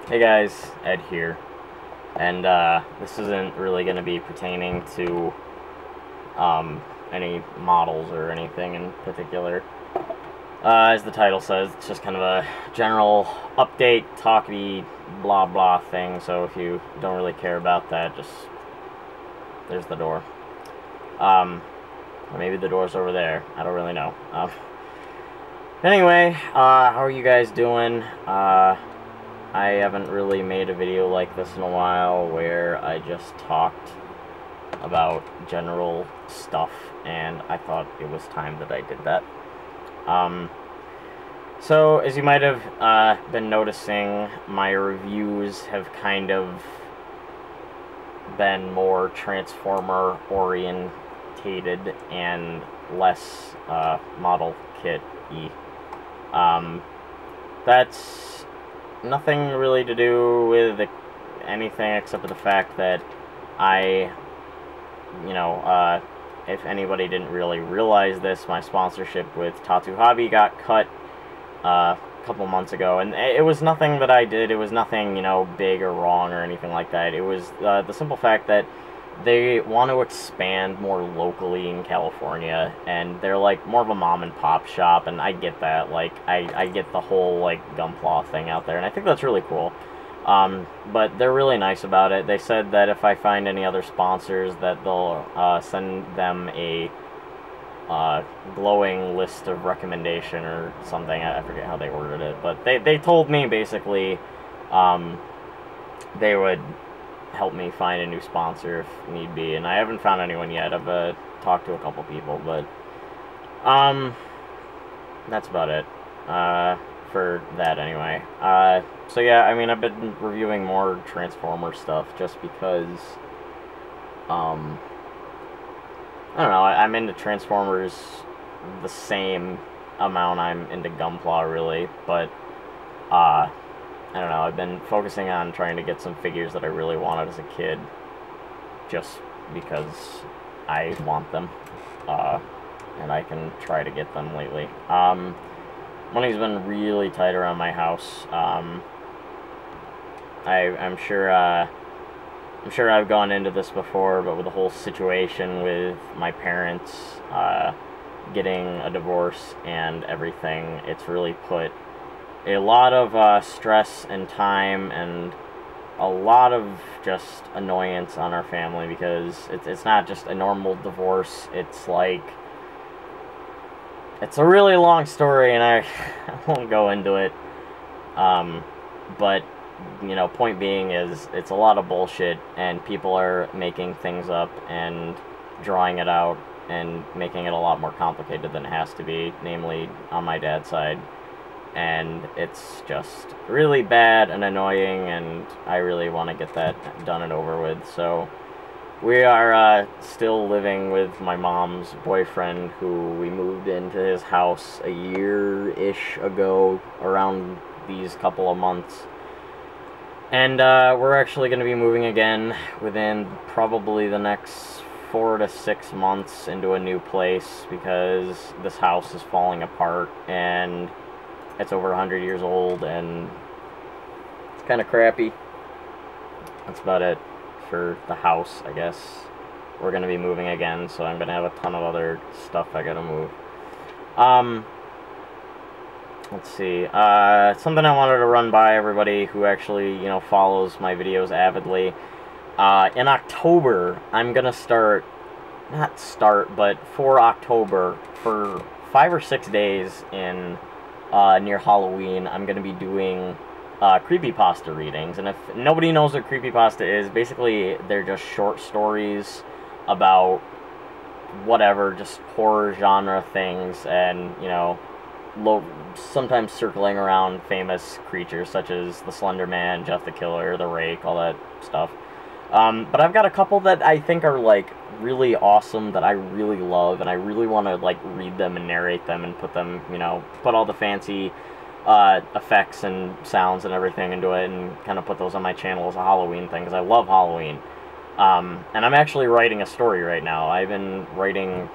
Hey guys, Ed here, and this isn't really going to be pertaining to any models or anything in particular. As the title says, it's just kind of a general update, talky, blah blah thing, so if you don't really care about that, just, there's the door. Or maybe the door's over there, I don't really know. Anyway, how are you guys doing? I haven't really made a video like this in a while where I just talked about general stuff, and I thought it was time that I did that. So, as you might have been noticing, my reviews have kind of been more Transformer-orientated and less model kit-y. That's nothing really to do with anything except for the fact that if anybody didn't really realize this, my sponsorship with Tattoo Hobby got cut a couple months ago, and it was nothing that I did. It was nothing, big or wrong or anything like that. It was the simple fact that they want to expand more locally in California, and they're like more of a mom and pop shop, and I get that. Like, I get the whole like Gunpla thing out there, and I think that's really cool. But they're really nice about it. They said that if I find any other sponsors, that they'll send them a glowing list of recommendation or something. I forget how they worded it, but they told me basically they would help me find a new sponsor if need be, and I haven't found anyone yet. I've talked to a couple people, but that's about it for that anyway. So yeah, I mean, I've been reviewing more Transformer stuff just because I don't know, I'm into Transformers the same amount I'm into Gunpla, really, but I don't know, I've been focusing on trying to get some figures that I really wanted as a kid, just because I want them, and I can try to get them lately. Money's been really tight around my house. I'm sure I've gone into this before, but with the whole situation with my parents getting a divorce and everything, it's really put a lot of stress and time and a lot of just annoyance on our family, because it's not just a normal divorce. It's like, it's a really long story, and I won't go into it. But, point being is, it's a lot of bullshit, and people are making things up and drawing it out and making it a lot more complicated than it has to be, namely on my dad's side. And it's just really bad and annoying, and I really want to get that done and over with. So we are still living with my mom's boyfriend, who we moved into his house a year-ish ago, around these couple of months. And we're actually going to be moving again within probably the next 4 to 6 months into a new place, because this house is falling apart, and it's over 100 years old, and it's kind of crappy. That's about it for the house, I guess. We're going to be moving again, so I'm going to have a ton of other stuff I got to move. Let's see. Something I wanted to run by everybody who actually, follows my videos avidly. In October, I'm going to but for October, for 5 or 6 days in near Halloween, I'm going to be doing creepypasta readings. And if nobody knows what creepypasta is, basically they're just short stories about whatever, just horror genre things, and, sometimes circling around famous creatures such as the Slender Man, Jeff the Killer, the Rake, all that stuff. But I've got a couple that I think are, like, really awesome, that I really love, and I really want to, like, read them and narrate them and put them, put all the fancy effects and sounds and everything into it, and kind of put those on my channel as a Halloween thing, because I love Halloween. And I'm actually writing a story right now. I've been writing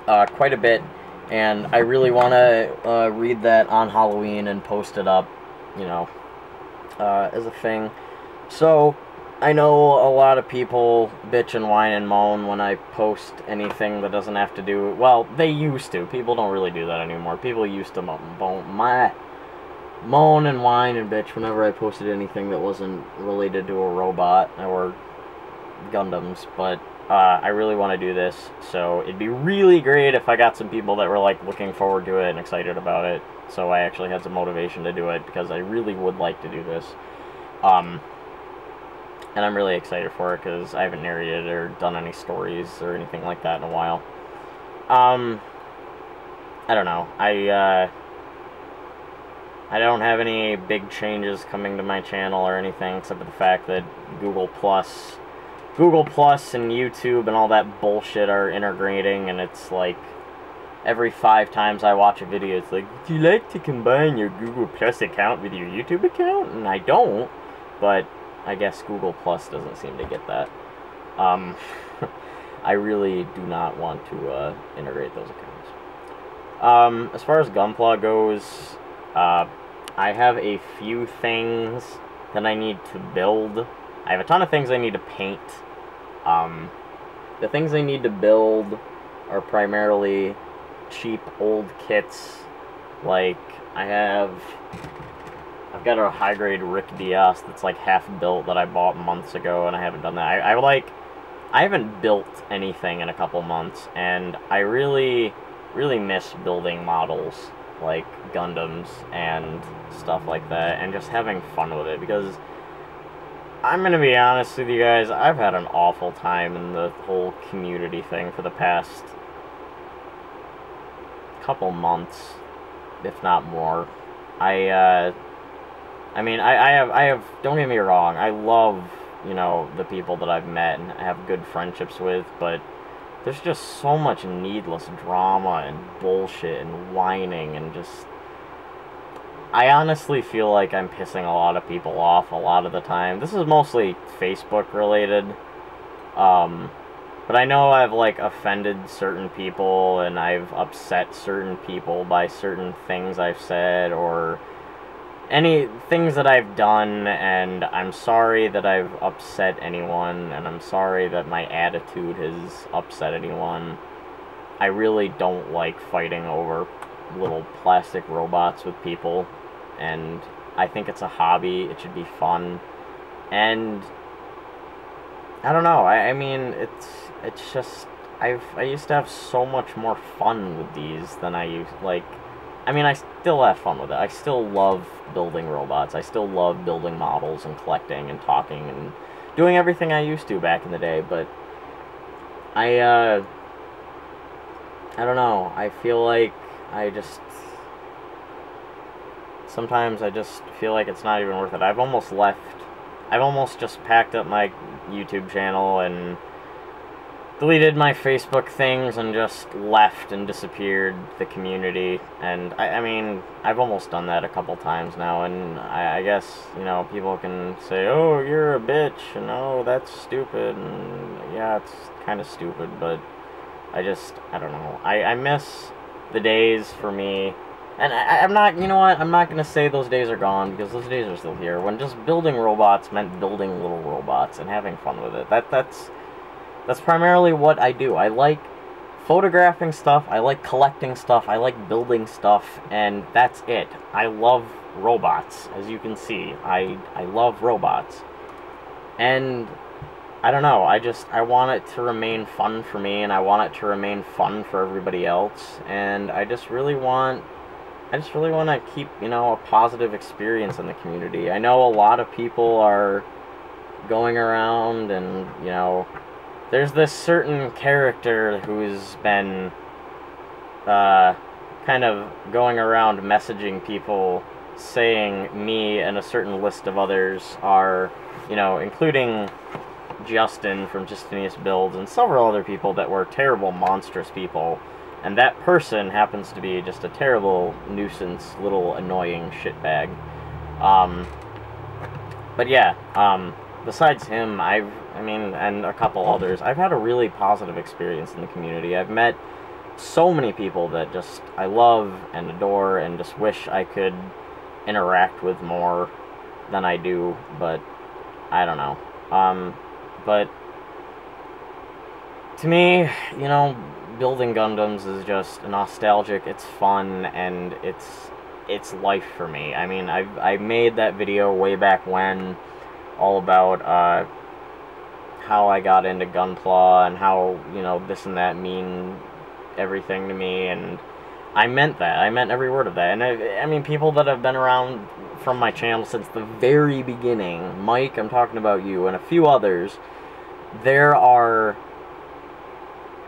quite a bit, and I really want to read that on Halloween and post it up, as a thing. So, I know a lot of people bitch and whine and moan when I post anything that doesn't have to do... Well, they used to. People don't really do that anymore. People used to moan and whine and bitch whenever I posted anything that wasn't related to a robot or Gundams, but I really want to do this, so it'd be really great if I got some people that were like looking forward to it and excited about it, so I actually had some motivation to do it, because I really would like to do this. And I'm really excited for it, because I haven't narrated or done any stories or anything like that in a while. I don't know. I don't have any big changes coming to my channel or anything, except for the fact that Google Plus and YouTube and all that bullshit are integrating, and it's like every 5 times I watch a video, it's like, would you like to combine your Google Plus account with your YouTube account? And I don't, but I guess Google Plus doesn't seem to get that. I really do not want to integrate those accounts. As far as Gunpla goes, I have a few things that I need to build. I have a ton of things I need to paint. The things I need to build are primarily cheap old kits. Like, I've got a high-grade Rick Diaz that's like half built that I bought months ago, and I haven't done that. I haven't built anything in a couple months, and I really miss building models like Gundams and stuff like that, and just having fun with it, because I'm gonna be honest with you guys, I've had an awful time in the whole community thing for the past couple months, if not more. I mean, I have, don't get me wrong, I love, you know, the people that I've met and have good friendships with, but there's just so much needless drama and bullshit and whining and just... I honestly feel like I'm pissing a lot of people off a lot of the time. This is mostly Facebook related, but I know I've, like, offended certain people, and I've upset certain people by certain things I've said, or any things that I've done, and I'm sorry that I've upset anyone, and I'm sorry that my attitude has upset anyone. I really don't like fighting over little plastic robots with people, and I think it's a hobby. It should be fun, and I don't know, I mean, it's just, I used to have so much more fun with these than I used, like, I mean, I still have fun with it. I still love building robots. I still love building models and collecting and talking and doing everything I used to back in the day, but I don't know, I feel like sometimes I just feel like it's not even worth it. I've almost just packed up my YouTube channel and deleted my Facebook things and just left and disappeared the community, and I mean, I've almost done that a couple times now, and I guess, you know, people can say, oh, you're a bitch, and oh, that's stupid, and yeah, it's kind of stupid, but I don't know, I miss the days for me, and I'm not, you know what, I'm not going to say those days are gone, because those days are still here, when just building robots meant building little robots and having fun with it. That's primarily what I do. I like photographing stuff, I like collecting stuff, I like building stuff, and that's it. I love robots, as you can see. I love robots. And I don't know, I want it to remain fun for me, and I want it to remain fun for everybody else, and I just really want to keep, you know, a positive experience in the community. I know a lot of people are going around and, you know, there's this certain character who's been kind of going around messaging people saying me and a certain list of others are, you know, including Justin from Justinius Builds and several other people that were terrible, monstrous people. And that person happens to be just a terrible nuisance, little annoying shitbag. But yeah, besides him, I mean, and a couple others, I've had a really positive experience in the community. I've met so many people that just I love and adore and just wish I could interact with more. than I do, but I don't know. But to me, you know, building Gundams is just nostalgic, it's fun, and it's life for me. I mean, I made that video way back when, all about how I got into Gunpla and how, you know, this and that mean everything to me, and I meant that. I meant every word of that. And I mean, people that have been around from my channel since the very beginning, Mike, I'm talking about you, and a few others, there are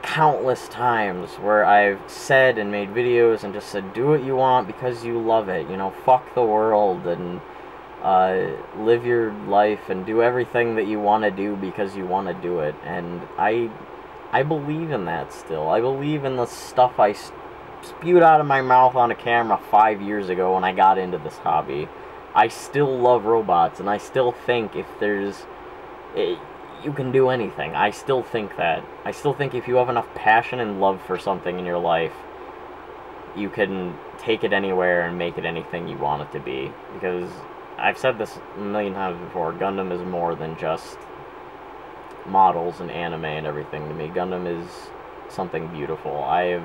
countless times where I've said and made videos and just said, do what you want because you love it, you know, fuck the world, and live your life and do everything that you want to do because you want to do it. And I believe in that still. I believe in the stuff I spewed out of my mouth on a camera 5 years ago when I got into this hobby. I still love robots, and I still think if there's... you can do anything. I still think that. I still think if you have enough passion and love for something in your life, you can take it anywhere and make it anything you want it to be. Because I've said this a million times before, Gundam is more than just models and anime and everything to me. Gundam is something beautiful. I've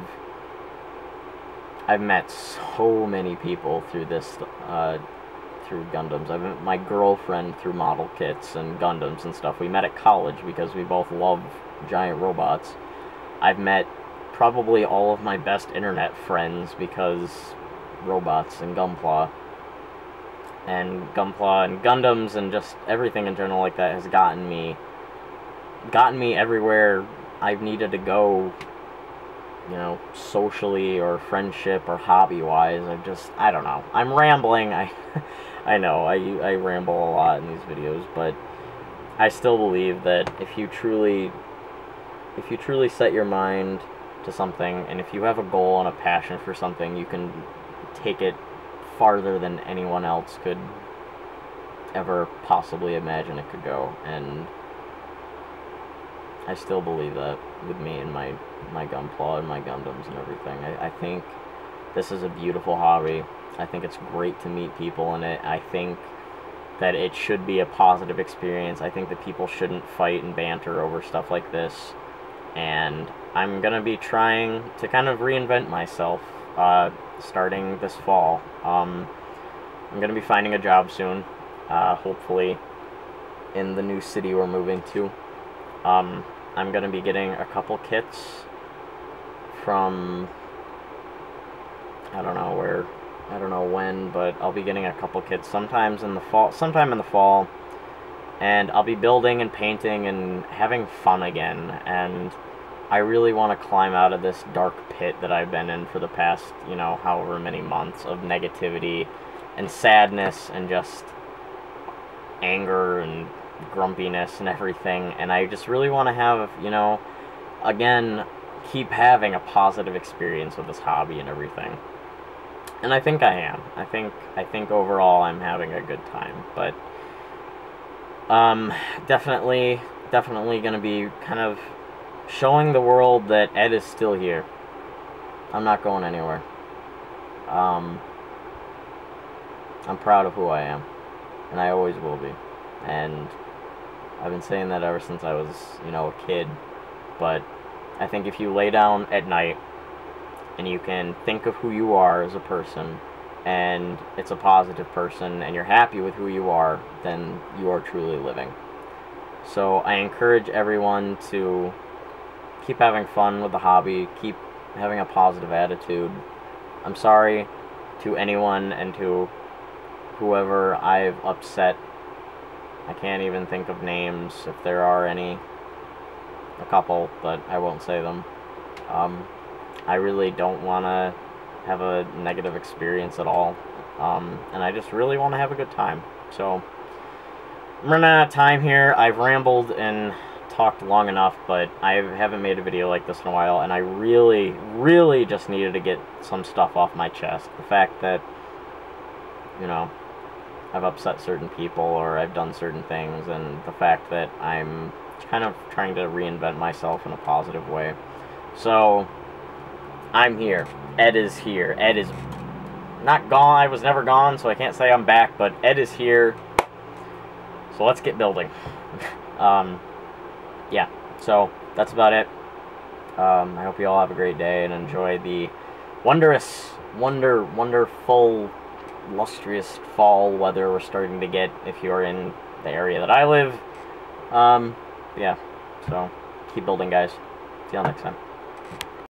met so many people through this, through Gundams. I've met my girlfriend through model kits and Gundams and stuff. We met at college because we both love giant robots. I've met probably all of my best internet friends because robots and Gunpla. And Gunpla and Gundams and just everything in general like that has gotten me everywhere I've needed to go, you know, socially or friendship or hobby-wise. I don't know. I'm rambling. I know, I ramble a lot in these videos, but I still believe that if you truly set your mind to something, and if you have a goal and a passion for something, you can take it farther than anyone else could ever possibly imagine it could go. And I still believe that with me and my Gunpla and my Gundams and everything. I think this is a beautiful hobby. I think it's great to meet people in it. I think that it should be a positive experience. I think that people shouldn't fight and banter over stuff like this. And I'm going to be trying to kind of reinvent myself starting this fall. I'm going to be finding a job soon, hopefully in the new city we're moving to. I'm going to be getting a couple kits from, I don't know where, I don't know when, but I'll be getting a couple kits sometime in the fall, and I'll be building and painting and having fun again. And I really want to climb out of this dark pit that I've been in for the past, you know, however many months of negativity and sadness and just anger and grumpiness and everything. And I just really want to have, you know, again, keep having a positive experience with this hobby and everything. And I think I am. I think overall I'm having a good time. But definitely going to be kind of showing the world that Ed is still here. I'm not going anywhere. I'm proud of who I am, and I always will be. And I've been saying that ever since I was, you know, a kid. But I think if you lay down at night and you can think of who you are as a person, and it's a positive person, and you're happy with who you are, then you are truly living. So I encourage everyone to keep having fun with the hobby, keep having a positive attitude. I'm sorry to anyone and to whoever I've upset. I can't even think of names, if there are any. A couple, but I won't say them. I really don't want to have a negative experience at all. And I just really want to have a good time. So, I'm running out of time here. I've rambled and talked long enough, but I haven't made a video like this in a while, and I really just needed to get some stuff off my chest. The fact that, you know, I've upset certain people or I've done certain things, and the fact that I'm kind of trying to reinvent myself in a positive way. So, I'm here. Ed is here. Ed is not gone. I was never gone, so I can't say I'm back, but Ed is here. So let's get building. Yeah, so that's about it. I hope you all have a great day and enjoy the wonderful, lustrous fall weather we're starting to get if you're in the area that I live. Yeah, so keep building, guys. See y'all next time.